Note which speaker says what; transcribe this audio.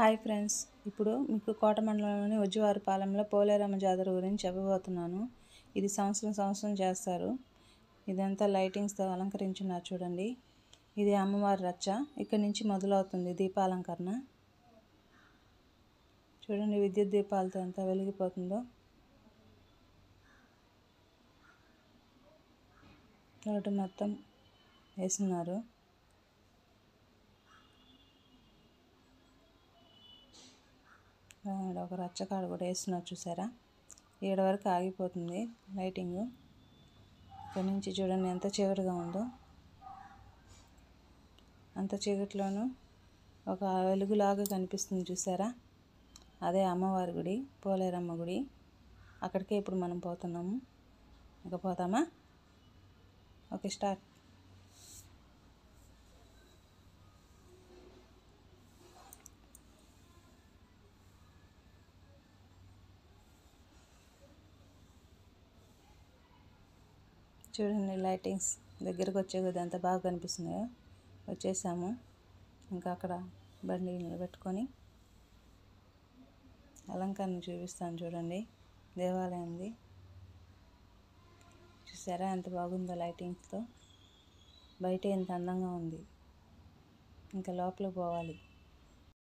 Speaker 1: Hi friends, ఇప్పుడు మీకు కోట మండలంలోని ఉజ్జవారిపాలెంలో పోలేరమ్మ జాతర గురించి చెప్పబోతున్నాను. ఇది సంవత్సరం చేస్తారు. ఇదంతా లైటింగ్స్తో అలంకరించున్నారు చూడండి. ఇది అమ్మవారి రచ్చ. ఇక్కడి నుంచి మొదలవుతుంది దీపాలంకరణ. చూడండి, విద్యుత్ దీపాలతో ఎంత వెలిగిపోతుందో. రోడ్డు మొత్తం వేస్తున్నారు. ఒక రచ్చకాడ కూడా వేస్తున్నారు చూసారా. ఏడు వరకు ఆగిపోతుంది లైటింగ్. ఇక్కడ నుంచి చూడండి ఎంత చివరిగా ఉందో. అంత చీకట్లోనూ ఒక వెలుగులాగా కనిపిస్తుంది చూసారా. అదే అమ్మవారి గుడి, పోలేరమ్మ గుడి. అక్కడికే ఇప్పుడు మనం పోతున్నాము. ఇక పోతామా? Okay, start. చూడండి, లైటింగ్స్ దగ్గరకు వచ్చే కొద్ది ఎంత బాగా కనిపిస్తున్నాయో. వచ్చేసాము. ఇంకా అక్కడ బండి నిలబెట్టుకొని అలంకరణ చూపిస్తాను చూడండి. దేవాలయంది చూసారా ఎంత బాగుందో లైటింగ్స్తో. బయట ఎంత అందంగా ఉంది. ఇంకా లోపలికి పోవాలి.